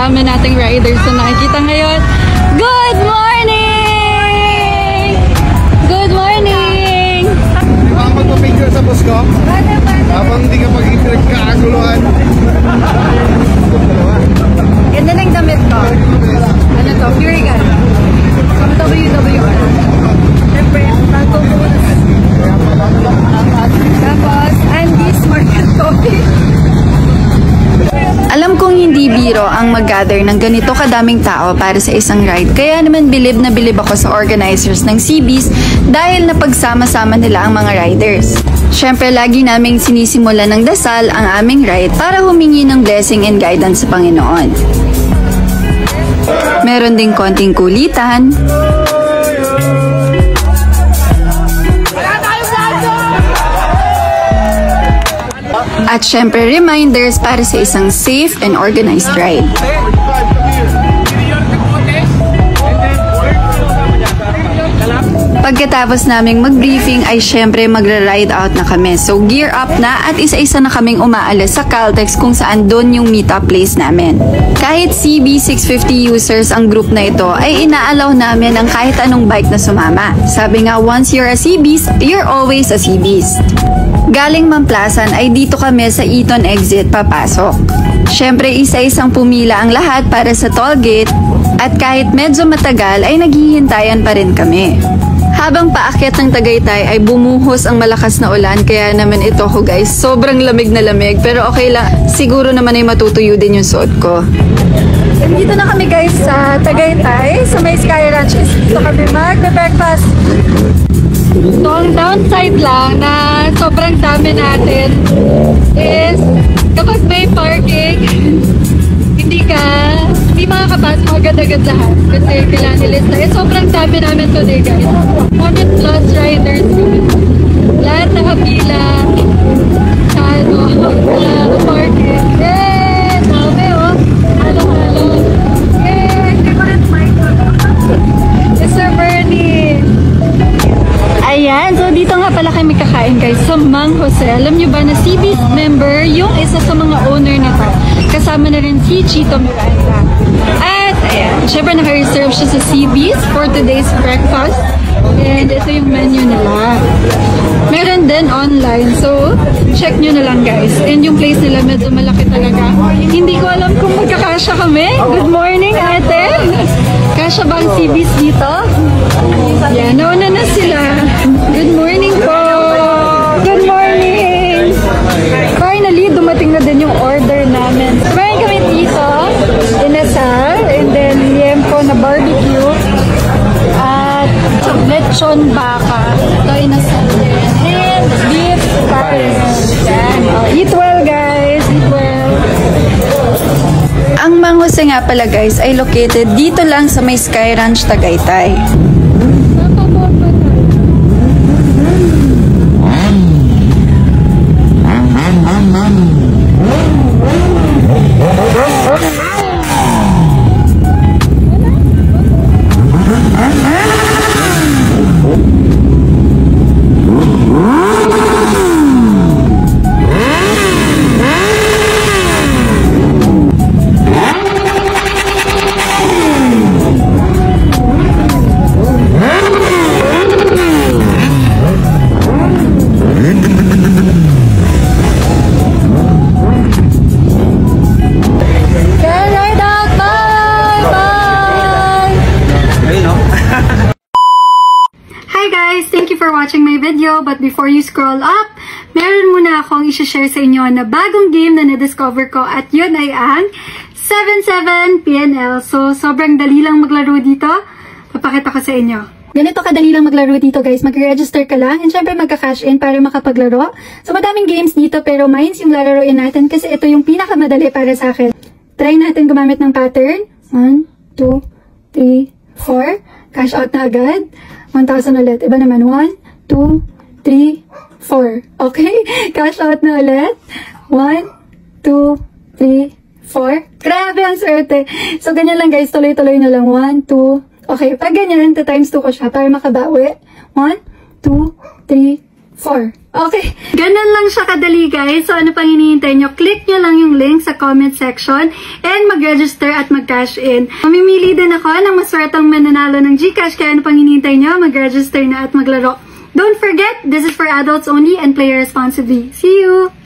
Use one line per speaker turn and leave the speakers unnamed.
dami nating riders na nakikita ngayon. Good morning! Good morning!
Magpapicture sa bus ko? Habang hindi ka magkakaguluhan.
Ganda ng damit ko. Ano to? Purigan. From WWR. Siyempre, nagpo-post. Tapos, Andy's Market Coffee. Alam kong hindi biro ang mag-gather ng ganito kadaming tao para sa isang ride. Kaya naman bilib na bilib ako sa organizers ng CBs dahil napagsama-sama nila ang mga riders. Siyempre, lagi naming sinisimula ng dasal ang aming ride para humingi ng blessing and guidance sa Panginoon. Meron ding konting kulitan. At syempre, reminders para sa isang safe and organized ride. Pagkatapos naming mag-briefing ay syempre magra-ride out na kami. So gear up na at isa-isa na kaming umaalis sa Caltex kung saan doon yung meet-up place namin. Kahit CB 650 users ang group na ito ay inaalaw namin ang kahit anong bike na sumama. Sabi nga, once you're a CBist, you're always a CBist. Galing Mamplasan ay dito kami sa Eton exit papasok. Syempre isa-isang pumila ang lahat para sa toll gate at kahit medyo matagal ay naghihintayan pa rin kami. Habang paakyat ng Tagaytay ay bumuhos ang malakas na ulan kaya naman ito ko guys, sobrang lamig na lamig pero okay lang, siguro naman ay matutuyo din yung suot ko. Dito na kami guys sa Tagaytay, sa may Sky Ranch. Dito kami mag-breakfast. So, ang downside lang na sobrang dami natin is kapag may parking, hindi makakapasok agad-agad lahat kasi kailangan nilista. Eh, sobrang dami namin today guys. 100 plus riders kami. Lahat nakapila sa parking. Eh, dami oh. Halo-halo. Eh, favorite mic ko. Mr. Bernie. Ayan, so dito nga pala kami kakain guys sa Mang Jose. Alam nyo ba na CB's member yung isa sa mga owner nito. Kasama na rin si Chito Miranda. At ayan, syempre naka-reserve siya sa CB's for today's breakfast. And ito yung menu nila. Meron din online, so check nyo na lang guys. And yung place nila medyo malaki talaga. Hindi ko alam kung magkakasya kami. Good morning ate! Kasya ba ang CB's dito? Yan, nauna na sila. Good morning po! Good morning! Finally, dumating na din yung order namin. Meron kami dito, inasal, and then liempo na barbecue, at lechon baka. Ito inasal din. And beef curry. Yan. Eat well guys! Eat well! Ang Mang Jose nga pala guys ay located dito lang sa may Sky Ranch Tagaytay. Watching my video, but before you scroll up, meron muna akong i-share sa inyo na bagong game na na-discover ko at yun ay ang 77 PNL. So, sobrang dali lang maglaro dito. Papakita ko sa inyo. Ganito kadali lang maglaro dito guys. Mag-register ka lang and syempre magka-cash in para makapaglaro. So, madaming games dito pero Mines yung lalaroin natin kasi ito yung pinakamadali para sa akin. Try natin gumamit ng pattern. 1, 2, 3, 4. Cash out na agad. 1,000 ulit. Iba naman. 1, 2, 3, 4. Okay? Cash out na ulit. 1, 2, 3, 4. Grabe ang swerte. So, ganyan lang guys. Tuloy-tuloy na lang. 1, 2. Okay. Pag ganyan, times 2 ko siya para makabawi. 1, 2, 3,
4. Okay. Ganun lang siya kadali, guys. So, ano pang hinihintay nyo? Click nyo lang yung link sa comment section and mag-register at mag-cash in. Mamimili din ako ng maswerteng mananalo ng GCash. Kaya ano pang hinihintay nyo? Mag-register na at maglaro. Don't forget, this is for adults only and play responsibly. See you!